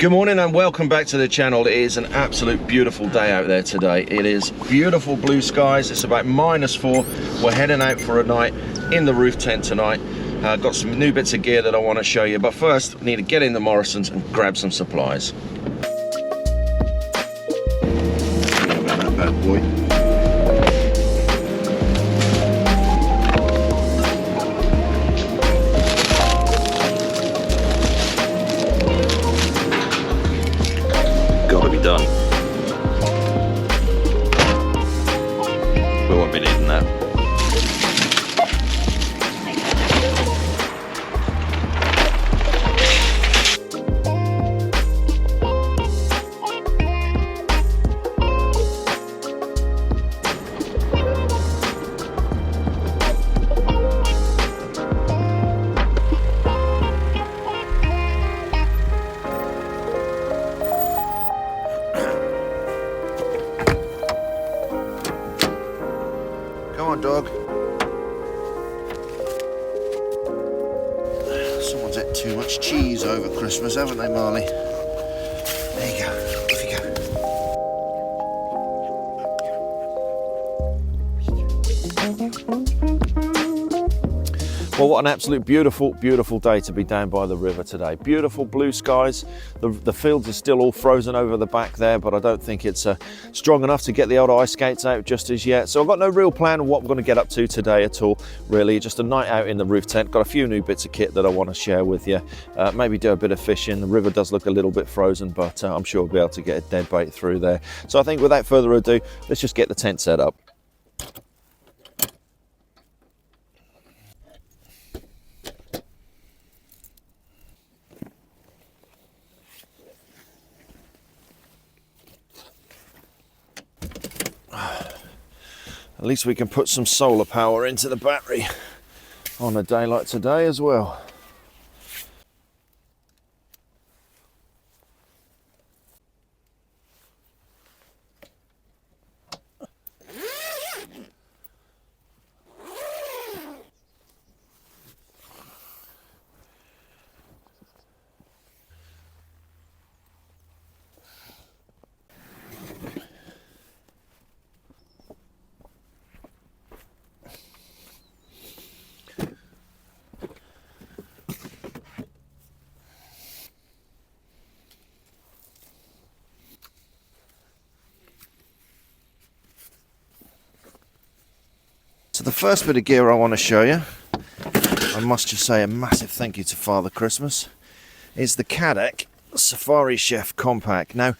Good morning and welcome back to the channel. It is an absolute beautiful day out there today. It is beautiful blue skies. It's about -4. We're heading out for a night in the roof tent tonight. Got some new bits of gear that I want to show you, but first I need to get in the Morrisons and grab some supplies. About that bad boy. Done. We won't be needing that. Come on, dog. Someone's ate too much cheese over Christmas, haven't they, Marley? There you go. Off you go. Well, what an absolute beautiful day to be down by the river today. Beautiful blue skies. The fields are still all frozen over the back there, but I don't think it's strong enough to get the old ice skates out just as yet. So I've got no real plan of what I'm going to get up to today at all, really. Just a night out in the roof tent. Got a few new bits of kit that I want to share with you. Maybe do a bit of fishing. The river does look a little bit frozen, but I'm sure we'll be able to get a dead bait through there. So I think without further ado, let's just get the tent set up. At least we can put some solar power into the battery on a day like today as well. So the first bit of gear I want to show you, I must just say a massive thank you to Father Christmas, is the Cadac Safari Chef Compact. Now,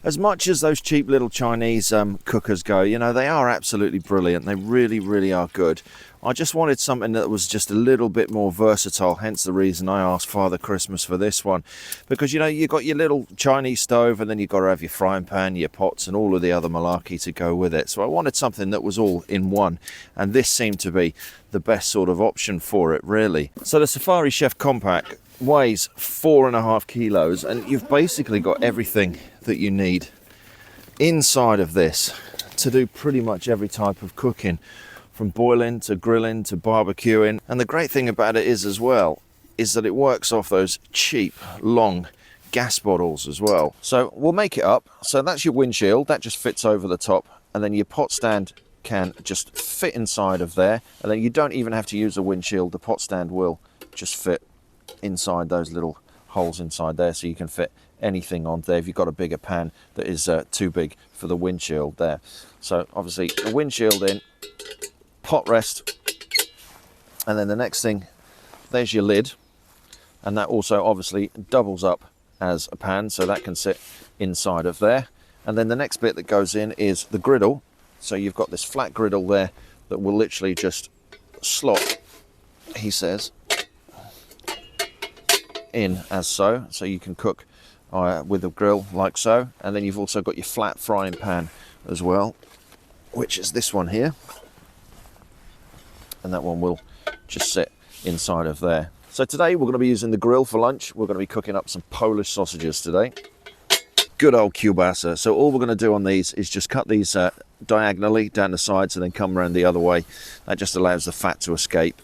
as much as those cheap little Chinese cookers go, you know, they are absolutely brilliant. They really are good. I just wanted something that was just a little bit more versatile, hence the reason I asked Father Christmas for this one. Because, you know, you've got your little Chinese stove and then you've got to have your frying pan, your pots and all of the other malarkey to go with it. So I wanted something that was all in one, and this seemed to be the best sort of option for it, really. So the Safari Chef Compact weighs 4.5 kilos, and you've basically got everything that you need inside of this to do pretty much every type of cooking, from boiling to grilling to barbecuing. And the great thing about it is as well is that it works off those cheap long gas bottles as well. So we'll make it up. So that's your windshield, that just fits over the top, and then your pot stand can just fit inside of there, and then you don't even have to use a windshield. The pot stand will just fit inside those little holes inside there, so you can fit anything on there if you've got a bigger pan that is too big for the windshield there. So obviously the windshield in, pot rest, and then the next thing, there's your lid, and that also obviously doubles up as a pan, so that can sit inside of there. And then the next bit that goes in is the griddle. So you've got this flat griddle there that will literally just slot, he says, in as so you can cook with a grill like so. And then you've also got your flat frying pan as well, which is this one here, and that one will just sit inside of there. So today we're going to be using the grill for lunch. We're going to be cooking up some Polish sausages today. Good old kielbasa. So all we're going to do on these is just cut these diagonally down the sides and then come around the other way. That just allows the fat to escape.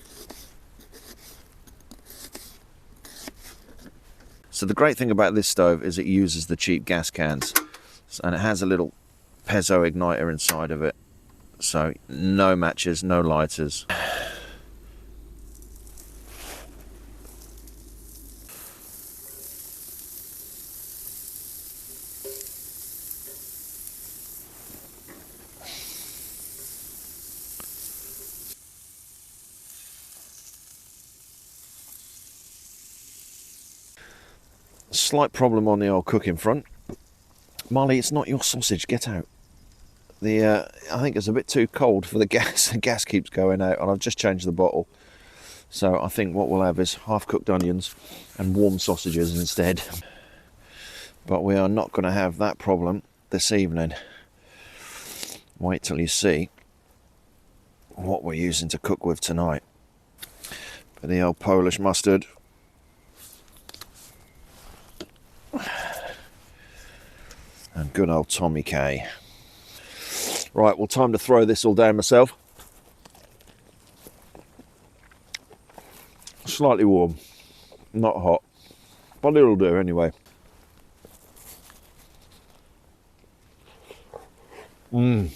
So the great thing about this stove is it uses the cheap gas cans, and it has a little piezo igniter inside of it, so no matches, no lighters. Slight problem on the old cooking front. Molly, it's not your sausage, get out. I think it's a bit too cold for the gas. The gas keeps going out, and I've just changed the bottle. So I think what we'll have is half-cooked onions and warm sausages instead. But we are not going to have that problem this evening. Wait till you see what we're using to cook with tonight. But the old Polish mustard. And good old Tommy K. Right, well, time to throw this all down myself. Slightly warm, not hot, but it'll do anyway. Right,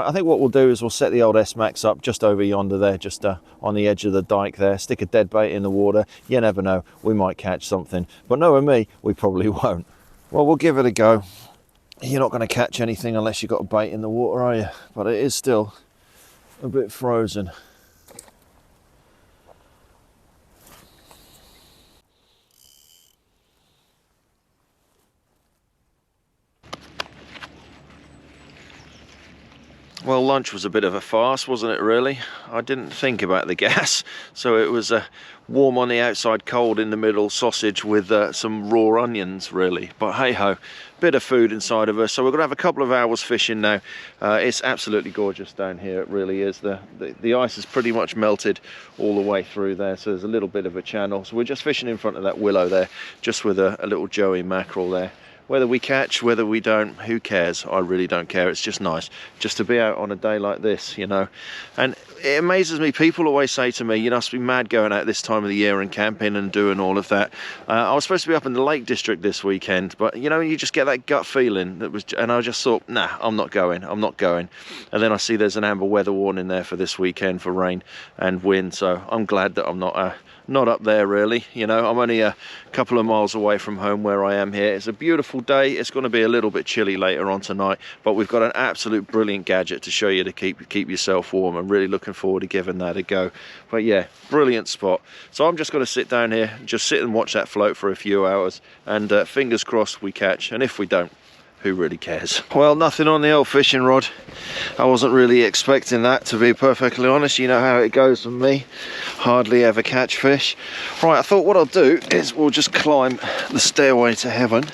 I think what we'll do is we'll set the old S-Max up just over yonder there, just on the edge of the dike there. Stick a dead bait in the water. You never know, we might catch something. But knowing me, we probably won't. Well, we'll give it a go. You're not going to catch anything unless you've got a bait in the water, are you? But it is still a bit frozen. Well, lunch was a bit of a farce, wasn't it, really? I didn't think about the gas, so it was warm on the outside, cold in the middle, sausage with some raw onions, really. But hey-ho, bit of food inside of us. So we're going to have a couple of hours fishing now. It's absolutely gorgeous down here, it really is. The ice is pretty much melted all the way through there, so there's a little bit of a channel. So we're just fishing in front of that willow there, just with a little joey mackerel there. Whether we catch, whether we don't, who cares? I really don't care. It's just nice just to be out on a day like this, you know. And it amazes me, people always say to me, you must be mad going out this time of the year and camping and doing all of that. I was supposed to be up in the Lake District this weekend, but you know, you just get that gut feeling and I just thought, nah, I'm not going. And then I see there's an amber weather warning there for this weekend for rain and wind, so I'm glad that I'm not up there, really. You know, I'm only a couple of miles away from home where I am here. It's a beautiful day. It's going to be a little bit chilly later on tonight, but we've got an absolute brilliant gadget to show you to keep yourself warm. I'm really looking forward to giving that a go. But yeah, brilliant spot. So I'm just going to sit down here, just sit and watch that float for a few hours, and fingers crossed we catch, and if we don't, who really cares? Well, nothing on the old fishing rod. I wasn't really expecting that, to be perfectly honest. You know how it goes with me. Hardly ever catch fish. Right, I thought what I'll do is we'll just climb the stairway to heaven,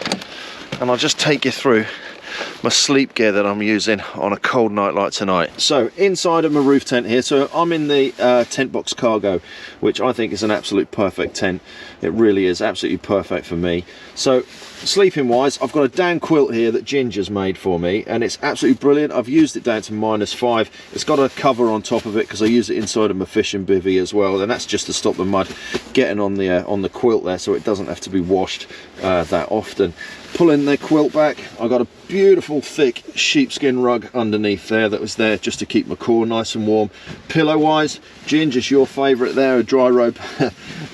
and I'll just take you through my sleep gear that I'm using on a cold night like tonight. So inside of my roof tent here, so I'm in the Tentbox Cargo, which I think is an absolute perfect tent. It really is absolutely perfect for me. So sleeping wise, I've got a down quilt here that Ginger's made for me, and it's absolutely brilliant. I've used it down to -5. It's got a cover on top of it because I use it inside of my fishing bivvy as well, and that's just to stop the mud getting on the quilt there, so it doesn't have to be washed that often. Pulling the quilt back, I got a beautiful thick sheepskin rug underneath there that was there just to keep my core nice and warm. Pillow wise, Ginger's your favourite there, a dry rope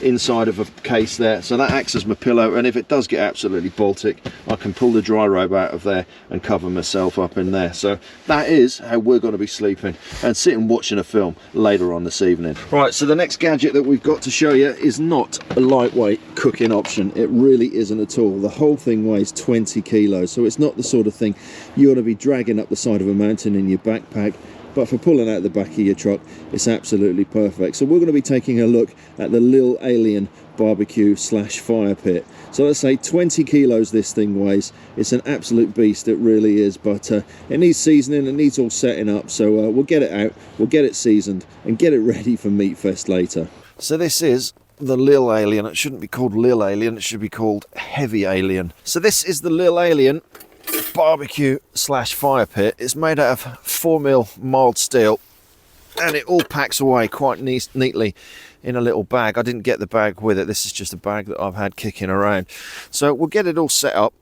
inside of a case there, so that acts as my pillow, and if it does get absolutely Baltic, I can pull the dry robe out of there and cover myself up in there. So that is how we're going to be sleeping and sitting watching a film later on this evening. Right, so the next gadget that we've got to show you is not a lightweight cooking option. It really isn't at all. The whole thing weighs 20 kilos, so it's not the sort of thing you ought to be dragging up the side of a mountain in your backpack, but for pulling out the back of your truck, it's absolutely perfect. So we're going to be taking a look at the Lil Alien BBQ / fire pit. So let's say 20 kilos this thing weighs. It's an absolute beast, it really is, but it needs seasoning, it needs all setting up, so we'll get it out, we'll get it seasoned and get it ready for Meat Fest later. So this is the Lil Alien. It shouldn't be called Lil Alien, it should be called Heavy Alien. So this is the Lil Alien BBQ / fire pit. It's made out of 4mm mild steel, and it all packs away quite neatly in a little bag. I didn't get the bag with it. This is just a bag that I've had kicking around. So we'll get it all set up.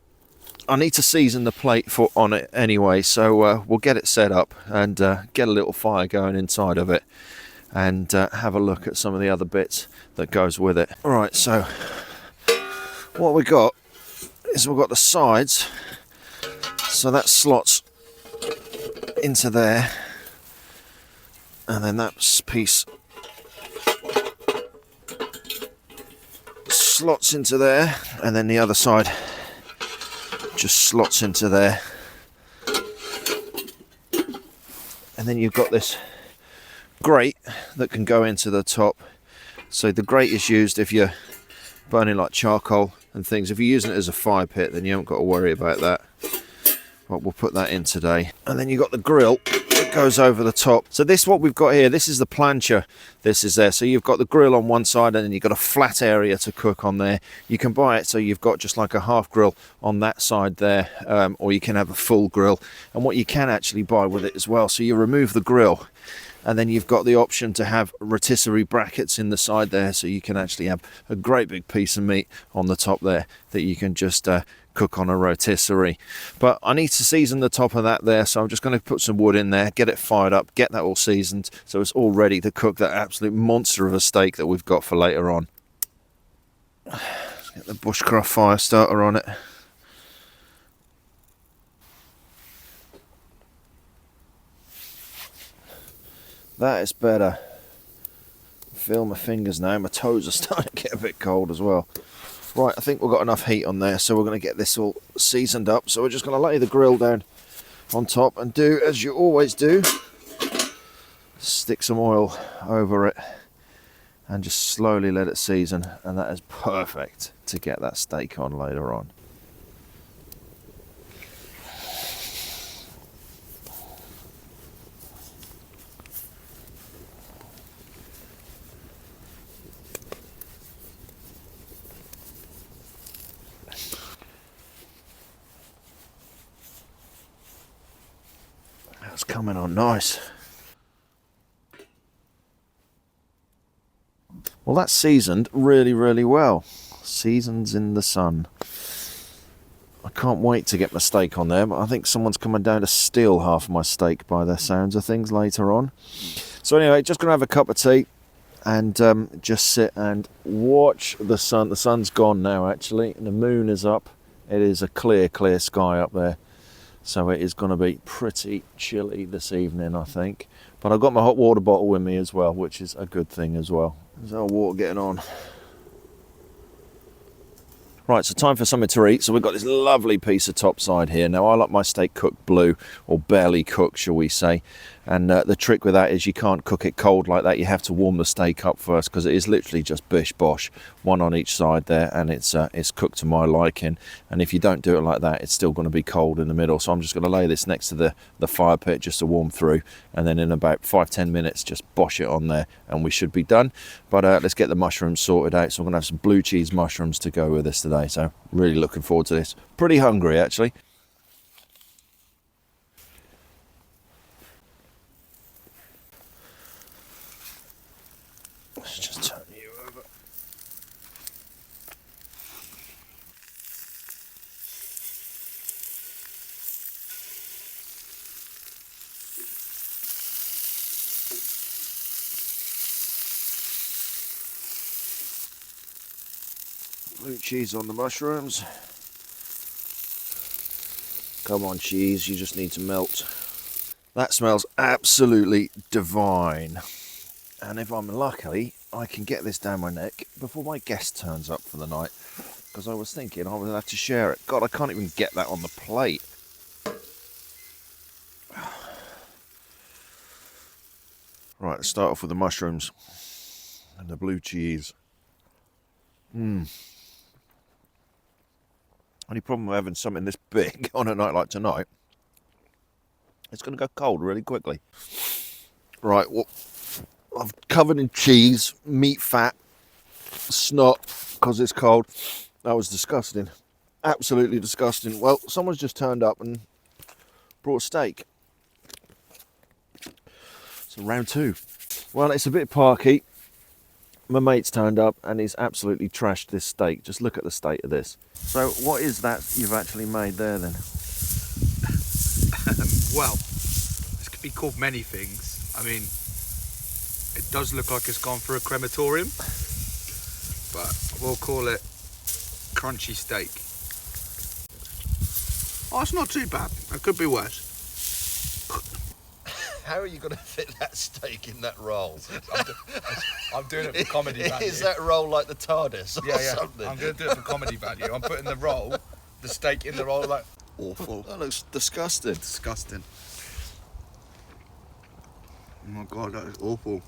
I need to season the plate on it anyway, so we'll get it set up and get a little fire going inside of it and have a look at some of the other bits that goes with it. Alright, so what we got is we've got the sides, so that slots into there, and then that piece slots into there, and then the other side just slots into there. And then you've got this grate that can go into the top. So the grate is used if you're burning like charcoal and things. If you're using it as a fire pit, then you haven't got to worry about that. But we'll put that in today. And then you've got the grill that goes over the top. So this, what we've got here, this is the plancha. This is there. So you've got the grill on one side, and then you've got a flat area to cook on there. You can buy it so you've got just like a half grill on that side there, or you can have a full grill. And what you can actually buy with it as well, so you remove the grill, and then you've got the option to have rotisserie brackets in the side there, so you can actually have a great big piece of meat on the top there that you can just cook on a rotisserie. But I need to season the top of that there, so I'm just going to put some wood in there, get it fired up, get that all seasoned, so it's all ready to cook that absolute monster of a steak that we've got for later on. Let's get the bushcraft fire starter on it. That is better. I feel my fingers now, my toes are starting to get a bit cold as well. Right, I think we've got enough heat on there, so we're going to get this all seasoned up. So we're just going to lay the grill down on top and do as you always do. Stick some oil over it and just slowly let it season, and that is perfect to get that steak on later on. That's coming on nice. Well, that's seasoned really, really well. Seasons in the sun. I can't wait to get my steak on there, but I think someone's coming down to steal half of my steak by the sounds of things later on. So anyway, just going to have a cup of tea and just sit and watch the sun. The sun's gone now, actually, and the moon is up. It is a clear, clear sky up there. So it is going to be pretty chilly this evening, I think. But I've got my hot water bottle with me as well, which is a good thing as well. There's our water getting on. Right, so time for something to eat. So we've got this lovely piece of topside here. Now, I like my steak cooked blue, or barely cooked, shall we say. And the trick with that is you can't cook it cold like that. You have to warm the steak up first, because it is literally just bish bosh, one on each side there, and it's cooked to my liking. And if you don't do it like that, it's still going to be cold in the middle. So I'm just going to lay this next to the fire pit just to warm through, and then in about 5-10 minutes just bosh it on there and we should be done. But let's get the mushrooms sorted out. So I'm going to have some blue cheese mushrooms to go with this today. So really looking forward to this. Pretty hungry, actually. Let's just turn you over. Blue cheese on the mushrooms. Come on, cheese, you just need to melt. That smells absolutely divine. And if I'm lucky, I can get this down my neck before my guest turns up for the night. Because I was thinking I would have to share it. God, I can't even get that on the plate. Right, let's start off with the mushrooms and the blue cheese. Only problem with having something this big on a night like tonight, it's going to go cold really quickly. Right, well, I've covered in cheese, meat fat, snot, because it's cold. That was disgusting. Absolutely disgusting. Well, someone's just turned up and brought a steak. So round two. Well, it's a bit parky, my mate's turned up and he's absolutely trashed this steak. Just look at the state of this. So what is that you've actually made there then? Well, this could be called many things. I mean, it does look like it's gone through a crematorium, but we'll call it crunchy steak. Oh, it's not too bad. It could be worse. How are you going to fit that steak in that roll? I'm doing it for comedy value. Is that roll like the TARDIS or Yeah. something? I'm going to do it for comedy value. I'm putting the steak in the roll, like awful. That looks disgusting. Disgusting. Oh my God, that is awful.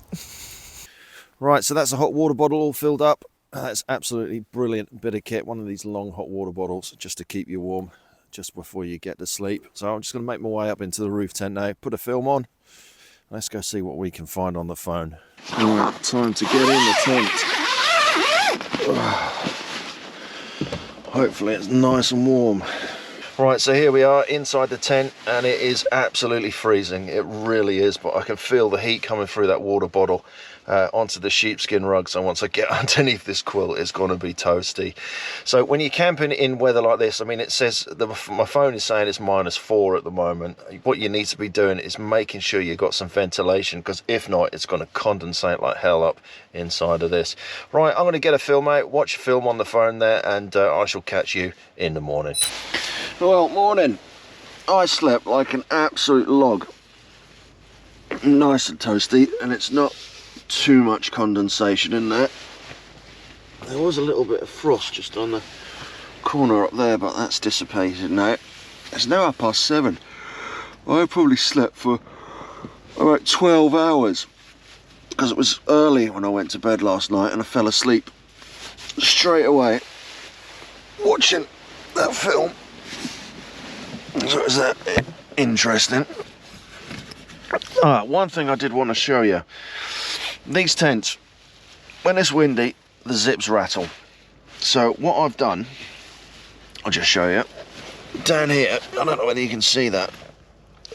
Right, so that's a hot water bottle all filled up. That's absolutely brilliant bit of kit. One of these long hot water bottles just to keep you warm just before you get to sleep. So I'm just going to make my way up into the roof tent now, put a film on. Let's go see what we can find on the phone. Alright, time to get in the tent. Hopefully it's nice and warm. Right, so here we are inside the tent and it is absolutely freezing. It really is, but I can feel the heat coming through that water bottle onto the sheepskin rug. So once I get underneath this quilt, it's going to be toasty. So when you're camping in weather like this, I mean, it says, my phone is saying it's -4 at the moment. What you need to be doing is making sure you've got some ventilation, because if not, it's going to condensate like hell up inside of this. Right, I'm going to get a film out, watch a film on the phone there, and I shall catch you in the morning. Well, morning. I slept like an absolute log. Nice and toasty, and it's not too much condensation in there. There was a little bit of frost just on the corner up there, but that's dissipated now. It's now 7:30. I probably slept for about 12 hours because it was early when I went to bed last night, and I fell asleep straight away watching that film. So is that interesting? One thing I did want to show you. These tents, when it's windy, the zips rattle. So what I've done, I'll just show you. Down here, I don't know whether you can see that,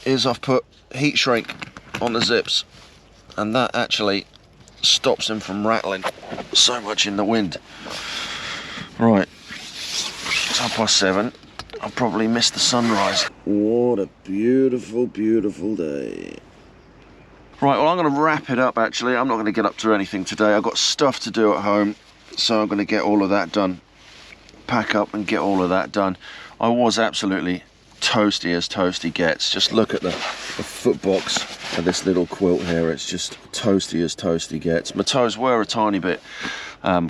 is I've put heat shrink on the zips, and that actually stops them from rattling so much in the wind. Right, it's 7:30. I'll probably miss the sunrise. What a beautiful, beautiful day. Right, well, I'm going to wrap it up, actually. I'm not going to get up to anything today. I've got stuff to do at home, so I'm going to get all of that done. Pack up and get all of that done. I was absolutely toasty as toasty gets. Just look at the foot box of this little quilt here. It's just toasty as toasty gets. My toes were a tiny bit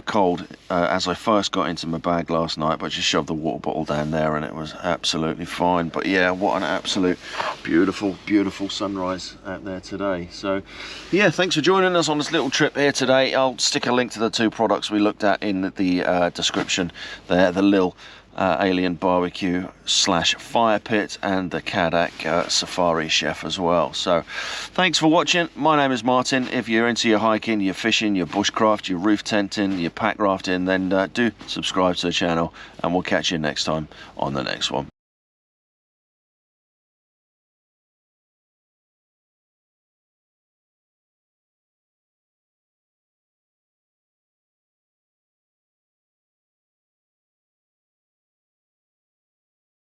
cold as I first got into my bag last night, but I just shoved the water bottle down there and it was absolutely fine. But yeah, what an absolute beautiful, beautiful sunrise out there today. So yeah, thanks for joining us on this little trip here today. I'll stick a link to the 2 products we looked at in the description there, the Lil Alien BBQ / Firepit, and the Cadac Safari Chef as well. So thanks for watching. My name is Martin. If you're into your hiking, your fishing, your bushcraft, your roof tenting, your pack rafting, then do subscribe to the channel, and we'll catch you next time on the next one.